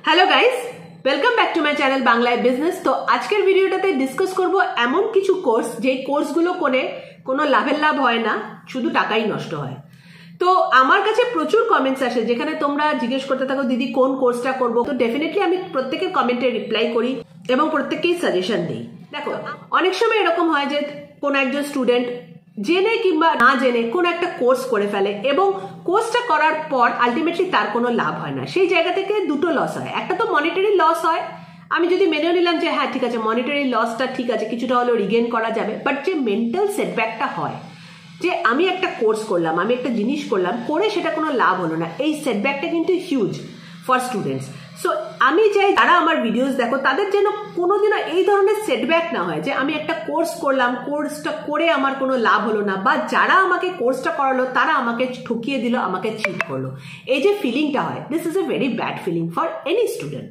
Hello guys, welcome back to my channel বাংলায় business. তো আজকের ভিডিওটাতে ডিসকাস করব এমন কিছু কোর্স যেই কোর্সগুলো করে কোনো লাভের লাভ হয় না, শুধু টাকাই নষ্ট হয়। তো আমার কাছে প্রচুর কমেন্টস আসে যেখানে তোমরা জিজ্ঞেস করতে থাকো দিদি কোন কোর্সটা করব। তো ডেফিনেটলি আমি প্রত্যেকের কমেন্টে রিপ্লাই করি এবং প্রত্যেককেই সাজেশন দিই। দেখো, অনেক সময় এরকম হয় যে কোনো একজন স্টুডেন্ট জেনে কিংবা না জেনে কোনো একটা কোর্স করে ফেলে এবং কোর্সটা করার পর আলটিমেটলি তার কোনো লাভ হয় না। সেই জায়গা থেকে দুটো লস হয়। একটা তো মনিটারি লস হয়, আমি যদি মেনেও নিলাম যে হ্যাঁ ঠিক আছে মনিটারি লসটা ঠিক আছে, কিছুটা হলেও রিগেন করা যাবে, বাট যে মেন্টাল সেটব্যাকটা হয় যে আমি একটা কোর্স করলাম, আমি একটা জিনিস করলাম, করে সেটা কোনো লাভ হলো না, এই সেটব্যাকটা কিন্তু হিউজ ফর স্টুডেন্টস। সো আমি চাই যারা আমার ভিডিওস দেখো তাদের যেন কোনোদিনও এই ধরনের সেটব্যাক না হয় যে আমি একটা কোর্স করলাম, কোর্সটা করে আমার কোনো লাভ হলো না, বা যারা আমাকে কোর্সটা করালো তারা আমাকে ঠকিয়ে দিল, আমাকে চিট করলো। এই যে ফিলিংটা হয়, this is a very bad feeling for any student.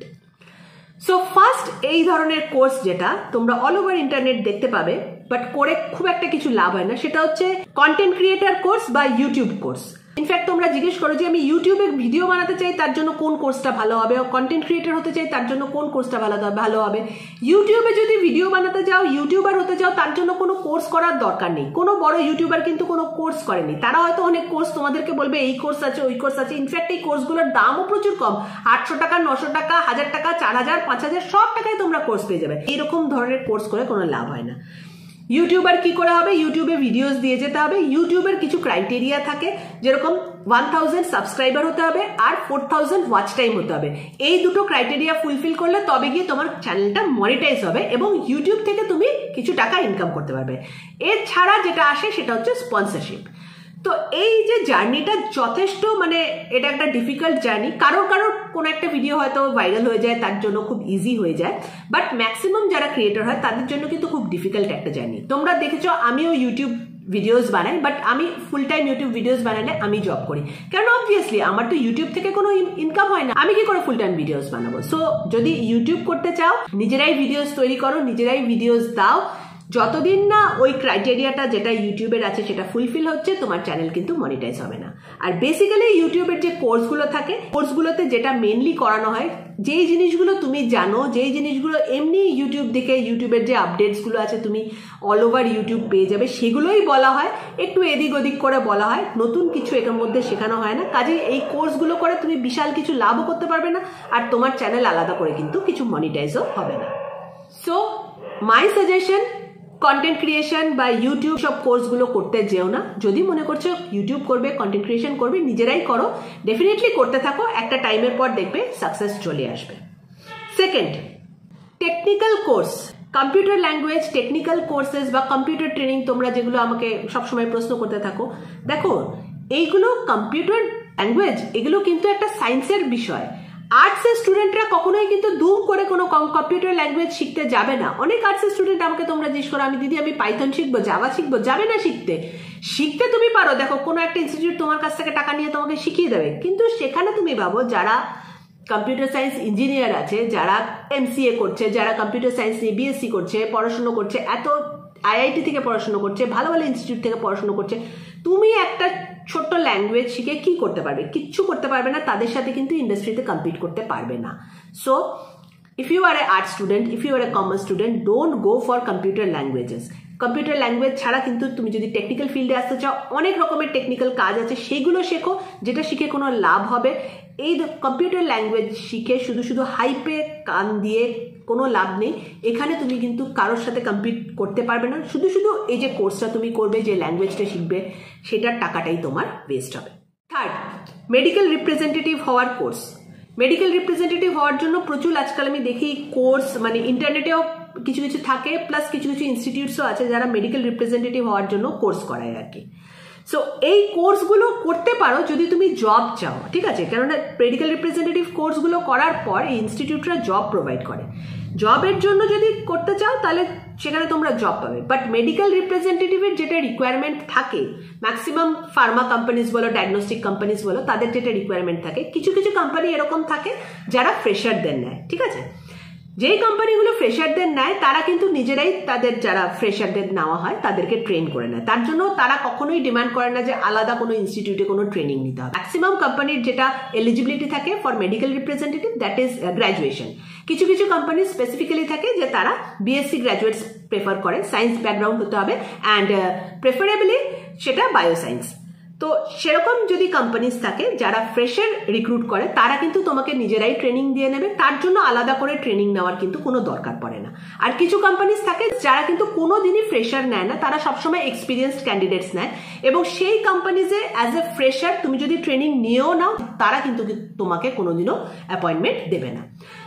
So first এই ধরনের কোর্স যেটা তোমরা অল ওভার ইন্টারনেট দেখতে পাবে বাট করে খুব একটা কিছু লাভ হয় না, সেটা হচ্ছে কন্টেন্ট ক্রিয়েটার কোর্স বা ইউটিউব কোর্স। ইনফ্যাক্ট তোমরা জিজ্ঞেস করো যে আমি ইউটিউবে ভিডিও বানাতে চাই তার জন্য কোন কোর্সটা ভালো হবে, কন্টেন্ট ক্রিয়েটর হতে চাই তার জন্য কোন কোর্সটা ভালো হবে। ইউটিউবে যদি ভিডিও বানাতে যাও, ইউটিউবার হতে চাও, তার জন্য কোনো কোর্স করার দরকার নেই। কোনো বড় ইউটিউবার কিন্তু কোনো কোর্স করেনি, তারা হয়তো অনেক কোর্স তোমাদেরকে বলবে এই কোর্স আছে ওই কোর্স আছে। ইনফ্যাক্ট এই কোর্সগুলোর দামও প্রচুর কম, 800 টাকা, 900 টাকা, 1000 টাকা, 4000, 5000 সব টাকায় তোমরা কোর্স পেয়ে যাবে। এইরকম ধরনের কোর্স করে কোনো লাভ হয় না। ইউটিউবার কি করে হবে? ইউটিউবে ভিডিওস দিয়ে যেতে হবে। ইউটিউবের কিছু ক্রাইটেরিয়া থাকে, যেরকম 1000 সাবস্ক্রাইবার হতে হবে আর 4000 ওয়াচ টাইম হতে হবে। এই দুটো ক্রাইটেরিয়া ফুলফিল করলে তবে গিয়ে তোমার চ্যানেলটা মনিটাইজ হবে এবং ইউটিউব থেকে তুমি কিছু টাকা ইনকাম করতে পারবে। এছাড়া যেটা আসে সেটা হচ্ছে স্পন্সরশিপ। তো এই যে জার্নিটা যথেষ্ট এটা একটা ডিফিকাল্ট জার্নি। কারোর কোনো একটা ভিডিও হয়তো ভাইরাল হয়ে যায়, তার জন্য খুব ইজি হয়ে যায়, বাট ম্যাক্সিমাম যারা ক্রিয়েটর হয় তাদের জন্য কিন্তু খুব ডিফিকাল্ট একটা জার্নি। তোমরা দেখেছো আমিও ইউটিউব ভিডিওস বানাই, বাট আমি ফুল টাইম ইউটিউব ভিডিওস বানালে আমি জব করি, কারণ অবভিয়াসলি আমার তো ইউটিউব থেকে কোনো ইনকাম হয় না, আমি কি করে ফুল টাইম ভিডিওস বানাবো। সো যদি ইউটিউব করতে চাও নিজেরাই ভিডিওস তৈরি করো, নিজেরাই ভিডিওস দাও, যতদিন না ওই ক্রাইটেরিয়াটা যেটা ইউটিউবের আছে সেটা ফুলফিল হচ্ছে, তোমার চ্যানেল কিন্তু মনিটাইজ হবে না। আর বেসিক্যালি ইউটিউবের যে কোর্সগুলো থাকে, কোর্সগুলোতে যেটা মেনলি করানো হয়, যেই জিনিসগুলো তুমি জানো, যেই জিনিসগুলো এমনি ইউটিউব দেখে ইউটিউবের যে আপডেটসগুলো আছে তুমি অল ওভার ইউটিউব পেয়ে যাবে, সেগুলোই বলা হয়, একটু এদিক ওদিক করে বলা হয়, নতুন কিছু এর মধ্যে শেখানো হয় না। কাজে এই কোর্সগুলো করে তুমি বিশাল কিছু লাভও করতে পারবে না, আর তোমার চ্যানেল আলাদা করে কিন্তু কিছু মনিটাইজও হবে না। So my suggestion, content creation বা ইউটিউব সব কোর্সগুলো করতে যেও না। যদি মনে করছো ইউটিউব করবে, কন্টেন্ট ক্রিয়েশন করবে, নিজেরাই করো, ডেফিনেটলি করতে থাকো, একটা টাইমের পর দেখবে সাকসেস চলে আসবে। Second, technical course, computer language, technical courses বা কম্পিউটার ট্রেনিং, তোমরা যেগুলো আমাকে সবসময় প্রশ্ন করতে থাকো, দেখো এইগুলো কম্পিউটার ল্যাঙ্গুয়েজ, এগুলো কিন্তু একটা সায়েন্সের বিষয়। আর্টসের স্টুডেন্টরা কখনোই কিন্তু দুম করে কোনো কম্পিউটার ল্যাঙ্গুয়েজ শিখতে যাবে না। অনেক আর্টসের স্টুডেন্ট আমাকে তোমরা জিজ্ঞেস করো আমি দিদি আমি পাইথন শিখবো, জাভা শিখবো, যাবে না শিখতে তুমি পারো। দেখো কোনো একটা ইনস্টিটিউট তোমার কাছ থেকে টাকা নিয়ে তোমাকে শিখিয়ে দেবে, কিন্তু সেখানে তুমি ভাবো যারা কম্পিউটার সায়েন্স ইঞ্জিনিয়ার আছে, যারা MCA করছে, যারা কম্পিউটার সায়েন্স নিয়ে BSc করছে, পড়াশুনো করছে, এত IIT থেকে পড়াশুনো করছে, ভালো ভালো ইনস্টিটিউট থেকে পড়াশুনো করছে, তুমি একটা ছোট্ট ল্যাঙ্গুয়েজ শিখে কি করতে পারবে? কিচ্ছু করতে পারবে না, তাদের সাথে কিন্তু ইন্ডাস্ট্রিতে কম্পিট করতে পারবে না। So if you are a art student, if you are a commerce student, don't go for computer languages. Computer language ছাড়া কিন্তু তুমি যদি টেকনিক্যাল ফিল্ডে আসতে চাও, অনেক রকমের টেকনিক্যাল কাজ আছে, সেইগুলো শেখো, যেটা শিখে কোনো লাভ হবে। এই কম্পিউটার ল্যাঙ্গুয়েজ শিখে শুধু হাইপে কান দিয়ে কোনো লাভ নেই। এখানে তুমি কিন্তু কারোর সাথে কম্পিট করতে পারবে না। শুধু এই যে কোর্সটা তুমি করবে, যে ল্যাঙ্গুয়েজটা শিখবে, সেটার টাকাটাই তোমার ওয়েস্ট হবে। থার্ড, মেডিকেল রিপ্রেজেন্টেটিভ হওয়ার কোর্স। মেডিকেল রিপ্রেজেন্টেটিভ হওয়ার জন্য প্রচুর আজকাল আমি দেখি কোর্স, ইন্টারনেটেও কিছু থাকে, প্লাস কিছু ইনস্টিটিউটসও আছে যারা মেডিকেল রিপ্রেজেন্টেটিভ হওয়ার জন্য কোর্স করায় আর কি। সো এই কোর্সগুলো করতে পারো যদি তুমি জব চাও, ঠিক আছে? কেননা মেডিকেল রিপ্রেজেন্টেটিভ কোর্সগুলো করার পর এই ইনস্টিটিউটরা জব প্রোভাইড করে। জবের জন্য যদি করতে চাও তাহলে সেখানে তোমরা জব পাবে, বাট মেডিকেল রিপ্রেজেন্টেটিভের যেটা রিকোয়ারমেন্ট থাকে, ম্যাক্সিমাম ফার্মা কোম্পানিজ বলো, ডায়াগনস্টিক কোম্পানিজ বলো, তাদের যেটা রিকোয়ারমেন্ট থাকে, কিছু কোম্পানি এরকম থাকে যারা ফ্রেশারদের নেয়, ঠিক আছে? যেই কোম্পানিগুলো ফ্রেশারদের নেয় তারা কিন্তু নিজেরাই তাদের যারা ফ্রেশারদের নেওয়া হয় তাদেরকে ট্রেন করে নেয়, তার জন্য তারা কখনোই ডিমান্ড করে না যে আলাদা কোনো ইনস্টিটিউটে কোনো ট্রেনিং নিতে হবে। ম্যাক্সিমাম কোম্পানির যেটা এলিজিবিলিটি থাকে for medical representative that is graduation. কিছু কিছু কোম্পানি স্পেসিফিক্যালি থাকে যে তারা বিএসসি গ্র্যাজুয়েটস প্রেফার করে, সায়েন্স ব্যাকগ্রাউন্ড হতে হবে অ্যান্ড প্রেফারেবলি সেটা বায়োসায়েন্স। তো সেরকম যদি কোম্পানিজ থাকে যারা ফ্রেশার রিক্রুট করে তারা কিন্তু তোমাকে নিজেরাই ট্রেনিং দিয়ে নেবে, তার জন্য আলাদা করে ট্রেনিং নেওয়ার কিন্তু কোনো দরকার পড়ে না। আর কিছু কোম্পানিজ থাকে যারা কিন্তু কোনো দিনই ফ্রেশার নেয় না, তারা সবসময় এক্সপিরিয়েন্সড ক্যান্ডিডেটস নেয় এবং সেই কোম্পানিজে অ্যাজ এ ফ্রেশার তুমি যদি ট্রেনিং নিয়েও নাও তারা কিন্তু তোমাকে কোনোদিনও অ্যাপয়েন্টমেন্ট দেবে না।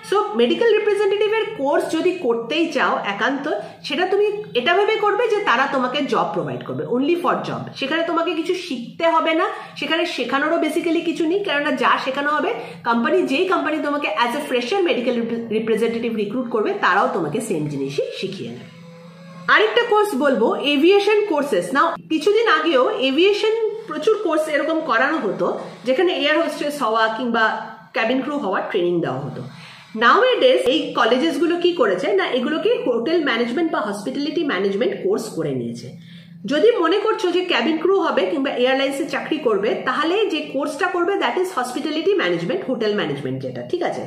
সো মেডিকেল রিপ্রেজেন্টেটিভের কোর্স যদি করতেই চাও একান্ত, সেটা তুমি এটা ভেবে করবে যে তারা তোমাকে জব প্রোভাইড করবে, অনলি ফর জব। সেখানে তোমাকে কিছু শিখতে হবে না, সেখানে শেখানোরও বেসিক্যালি কিছু নেই, কেননা যা শেখানো হবে যেই কোম্পানি তোমাকে as a fresher medical representative recruit করবে তারাও তোমাকে সেম জিনিসই শিখিয়ে নেবে। আরেকটা কোর্স বলবো এভিয়েশন কোর্সেস। নাও কিছুদিন আগেও এভিয়েশন প্রচুর কোর্স এরকম করানো হতো যেখানে এয়ার হোস্টেস হওয়া কিংবা ক্যাবিন ক্রু হওয়ার ট্রেনিং দেওয়া হতো। নাওএডেজ এই কলেজেসগুলো কি করেছে না, এগুলোকে হোটেল ম্যানেজমেন্ট বা হসপিটালিটি ম্যানেজমেন্ট কোর্স করে নিয়েছে। যদি মনে করছো যে ক্যাবিন ক্রু হবে কিংবা এয়ারলাইন্সে চাকরি করবে, তাহলে যে কোর্সটা করবে that is hospitality management, hotel management যেটা, ঠিক আছে?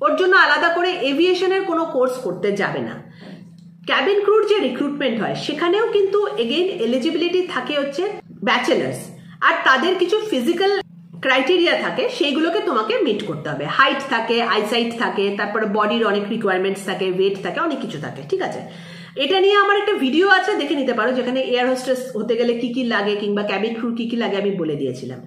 ওর জন্য আলাদা করে এভিয়েশনের কোনো কোর্স করতে যাবে না। ক্যাবিন ক্রুর যে রিক্রুটমেন্ট হয় সেখানেও কিন্তু এগেইন এলিজিবিলিটি থাকে হচ্ছে ব্যাচেলার্স, আর তাদের কিছু ফিজিক্যাল ক্রাইটেরিয়া থাকে, সেইগুলোকে তোমাকে মিট করতে হবে। হাইট থাকে, আইসাইট থাকে, তারপরে বডির অনেক রিকোয়ারমেন্টস থাকে, ওয়েট থাকে, অনেক কিছু থাকে, ঠিক আছে? এটা নিয়ে আমার একটা ভিডিও আছে, দেখে নিতে পারো, যেখানে এয়ার হোস্টেস হতে গেলে কি কি লাগে কিংবা ক্যাবিন ক্রু কি কি লাগে আমি বলে দিয়েছিলাম।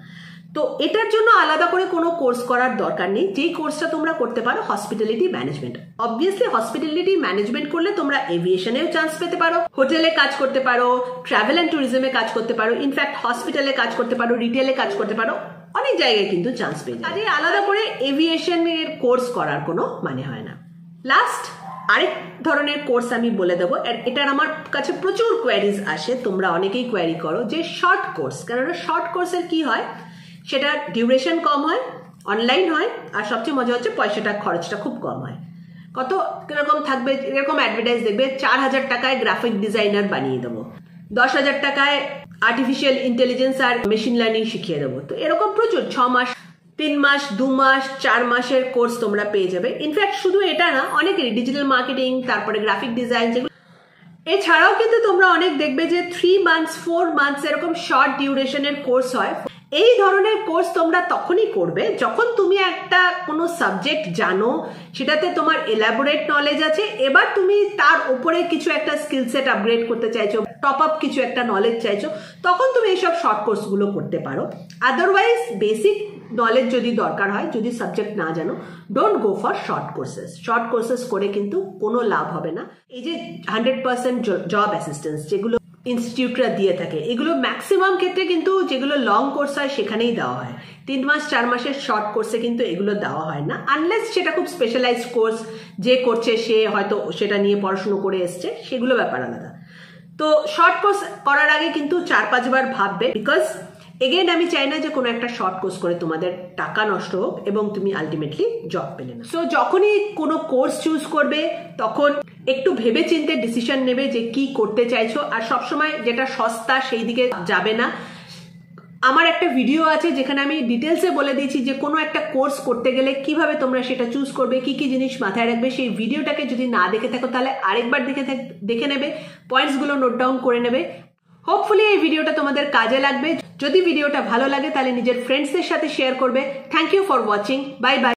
তো এটার জন্য আলাদা করে কোনো কোর্স করার দরকার নেই। যেই কোর্সটা তোমরা করতে পারো hospitality management. Obviously hospitality management করলে তোমরা এভিয়েশনেও চান্স পেতে পারো, হোটেলে কাজ করতে পারো, ট্রাভেল অ্যান্ড ট্যুরিজমে কাজ করতে পারো, ইনফ্যাক্ট হসপিটালে কাজ করতে পারো, রিটেলে কাজ করতে পারো, অনেক জায়গায় কিন্তু চান্স পেয়ে যাবে। কাজে আলাদা করে এভিয়েশনের কোর্স করার কোনো মানে হয় না। লাস্ট আরেক ধরনের কোর্স আমি বলে দেবো, এটার আমার কাছে প্রচুর কোয়ারিজ আসে, তোমরা অনেকেই কোয়ারি করো যে শর্ট কোর্স। কেননা শর্ট কোর্সের কি হয়, সেটা ডিউরেশন কম হয়, অনলাইন হয়, আর সবচেয়ে মজা হচ্ছে খরচটা খুব কম হয়। কত কিরকম থাকবে, এরকম অ্যাডভার্টাইজ দেখবে 4,000 টাকায় গ্রাফিক ডিজাইনার বানিয়ে দেবো, 10,000 টাকায় আর্টিফিশিয়াল ইন্টেলিজেন্স আর মেশিন লার্নিং শিখিয়ে দেবো। তো এরকম প্রচুর 6 মাস, 3 মাস, 2 মাস, 4 মাসের কোর্স তোমরা পেয়ে যাবে। ইনফ্যাক্ট শুধু এটা না, অনেকেরই ডিজিটাল মার্কেটিং, তারপরে গ্রাফিক ডিজাইন, যেগুলো এছাড়াও কিন্তু তোমরা অনেক দেখবে যে 3 মান্থস 4 মান্থস এরকম শর্ট ডিউরেশনের কোর্স হয়। এই ধরনের কোর্স তোমরা তখনই করবে যখন তুমি একটা কোনো সাবজেক্ট জানো, সেটাতে তোমার এলাবোরেট নলেজ আছে, এবার তুমি তার উপরে কিছু একটা স্কিল সেট আপগ্রেড করতে চাইছো, টপ আপ কিছু একটা নলেজ চাইছো, তখন তুমি এইসব শর্ট কোর্সগুলো করতে পারো। আদারওয়াইজ বেসিক নলেজ যদি দরকার হয়, যদি সাবজেক্ট না জানো, don't go for short courses. Short courses করে কিন্তু কোনো লাভ হবে না। এই যে 100% জব অ্যাসিস্ট্যান্স যেগুলো ইনস্টিটিউটরা দিয়ে থাকে, এগুলো ম্যাক্সিমাম ক্ষেত্রে কিন্তু যেগুলো লং কোর্স হয় সেখানেই দেওয়া হয়। 3 মাস 4 মাসের শর্ট কোর্সে কিন্তু এগুলো দেওয়া হয় না, আনলেস সেটা খুব স্পেশালাইজড কোর্স, যে করছে সে হয়তো সেটা নিয়ে পড়াশুনো করে এসছে, সেগুলো ব্যাপার আলাদা। তো শর্ট কোর্স করার আগে কিন্তু 4-5 বার ভাববে, বিকজ এগেইন আমি চাই না যে কোনো একটা শর্ট কোর্স করে তোমাদের টাকা নষ্ট হোক এবং তুমি আলটিমেটলি জব পেলে না। সো যখনই কোনো কোর্স চুজ করবে তখন একটু ভেবে চিন্তে ডিসিশন নেবে যে কি করতে চাইছো, আর সবসময় যেটা সস্তা সেই দিকে যাবে না। আমার একটা ভিডিও আছে যেখানে আমি ডিটেলসে বলে দিয়েছি যে কোনো একটা কোর্স করতে গেলে কিভাবে তোমরা সেটা চুজ করবে, কি কি জিনিস মাথায় রাখবে। সেই ভিডিওটাকে যদি না দেখে থাকো তাহলে আরেকবার দেখে নেবে, পয়েন্টসগুলো নোট ডাউন করে নেবে। হোপফুলি এই ভিডিওটা তোমাদের কাজে লাগবে। যদি ভিডিওটা ভালো লাগে তাহলে নিজের ফ্রেন্ডসদের সাথে শেয়ার করবে। Thank you for watching. Bye by.